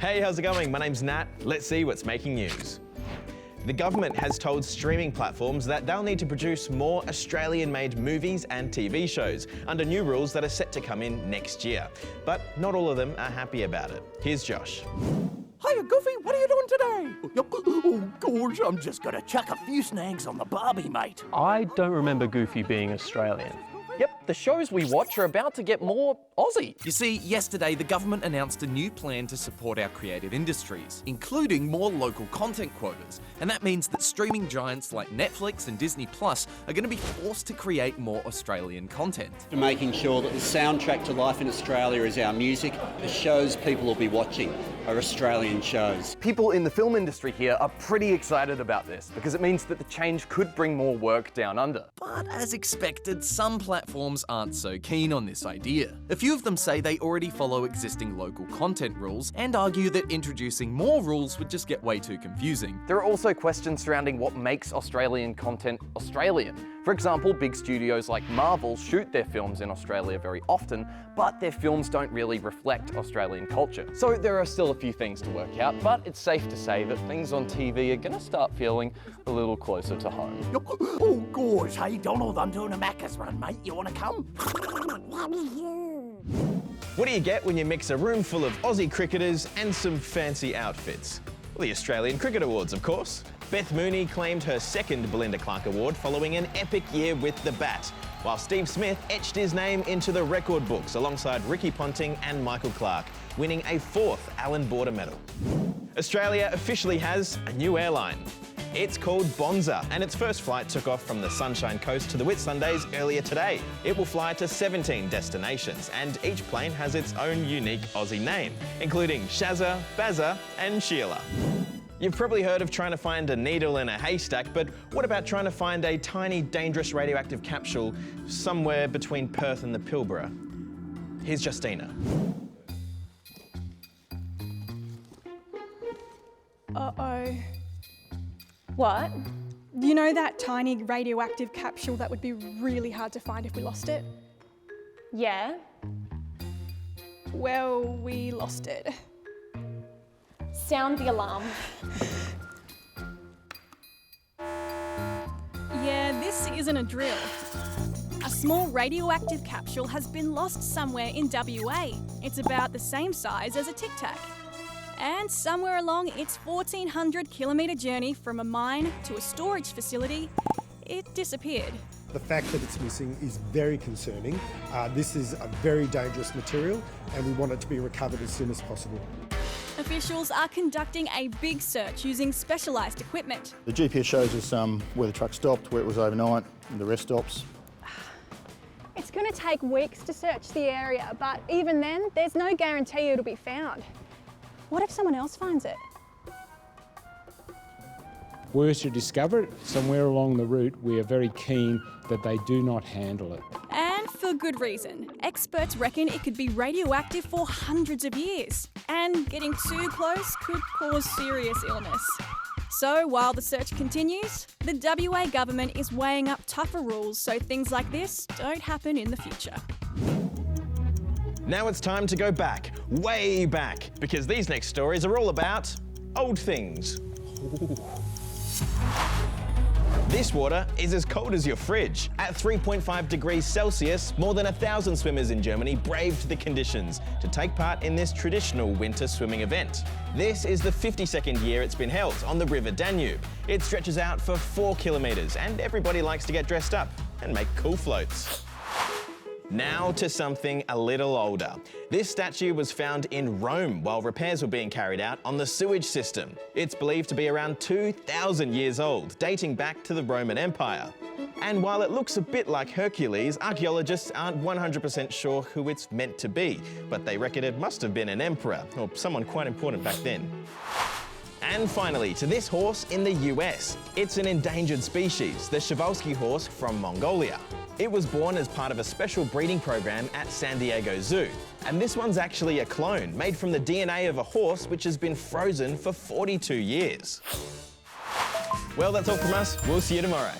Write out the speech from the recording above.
Hey, how's it going? My name's Nat. Let's see what's making news. The government has told streaming platforms that they'll need to produce more Australian-made movies and TV shows under new rules that are set to come in next year. But not all of them are happy about it. Here's Josh. Hiya, Goofy, what are you doing today? Oh, gosh, I'm just gonna chuck a few snags on the Barbie, mate. I don't remember Goofy being Australian. Yep, the shows we watch are about to get more Aussie. You see, yesterday the government announced a new plan to support our creative industries, including more local content quotas. And that means that streaming giants like Netflix and Disney Plus are going to be forced to create more Australian content. Making sure that the soundtrack to life in Australia is our music. The shows people will be watching are Australian shows. People in the film industry here are pretty excited about this because it means that the change could bring more work down under. But as expected, some platforms aren't so keen on this idea. A few of them say they already follow existing local content rules and argue that introducing more rules would just get way too confusing. There are also questions surrounding what makes Australian content Australian. For example, big studios like Marvel shoot their films in Australia very often, but their films don't really reflect Australian culture. So there are still a few things to work out, but it's safe to say that things on TV are gonna start feeling a little closer to home. Oh, gosh, hey, Donald, I'm doing a Macca's run, mate. You wanna come? What do you get when you mix a room full of Aussie cricketers and some fancy outfits? Well, the Australian Cricket Awards, of course. Beth Mooney claimed her second Belinda Clark Award following an epic year with the bat, while Steve Smith etched his name into the record books alongside Ricky Ponting and Michael Clark, winning a fourth Allan Border medal. Australia officially has a new airline. It's called Bonza, and its first flight took off from the Sunshine Coast to the Whitsundays earlier today. It will fly to 17 destinations, and each plane has its own unique Aussie name, including Shazza, Bazza, and Sheila. You've probably heard of trying to find a needle in a haystack, but what about trying to find a tiny, dangerous radioactive capsule somewhere between Perth and the Pilbara? Here's Justina. Uh-oh. What? You know that tiny radioactive capsule that would be really hard to find if we lost it? Yeah? Well, we lost it. Sound the alarm. Yeah, this isn't a drill. A small radioactive capsule has been lost somewhere in WA. It's about the same size as a Tic Tac. And somewhere along its 1,400 kilometre journey from a mine to a storage facility, it disappeared. The fact that it's missing is very concerning. This is a very dangerous material and we want it to be recovered as soon as possible. Officials are conducting a big search using specialised equipment. The GPS shows us where the truck stopped, where it was overnight, and the rest stops. It's going to take weeks to search the area, but even then, there's no guarantee it'll be found. What if someone else finds it? Were to discover it somewhere along the route, we are very keen that they do not handle it. And for good reason. Experts reckon it could be radioactive for hundreds of years. And getting too close could cause serious illness. So while the search continues, the WA government is weighing up tougher rules so things like this don't happen in the future. Now it's time to go back, way back, because these next stories are all about old things. Ooh. This water is as cold as your fridge. At 3.5 degrees Celsius, more than 1,000 swimmers in Germany braved the conditions to take part in this traditional winter swimming event. This is the 52nd year it's been held on the River Danube. It stretches out for 4 kilometres and everybody likes to get dressed up and make cool floats. Now to something a little older. This statue was found in Rome while repairs were being carried out on the sewage system. It's believed to be around 2,000 years old, dating back to the Roman Empire. And while it looks a bit like Hercules, archaeologists aren't 100% sure who it's meant to be, but they reckon it must have been an emperor, or someone quite important back then. And finally, to this horse in the US. It's an endangered species, the Przewalski horse from Mongolia. It was born as part of a special breeding program at San Diego Zoo. And this one's actually a clone, made from the DNA of a horse which has been frozen for 42 years. Well, that's all from us. We'll see you tomorrow.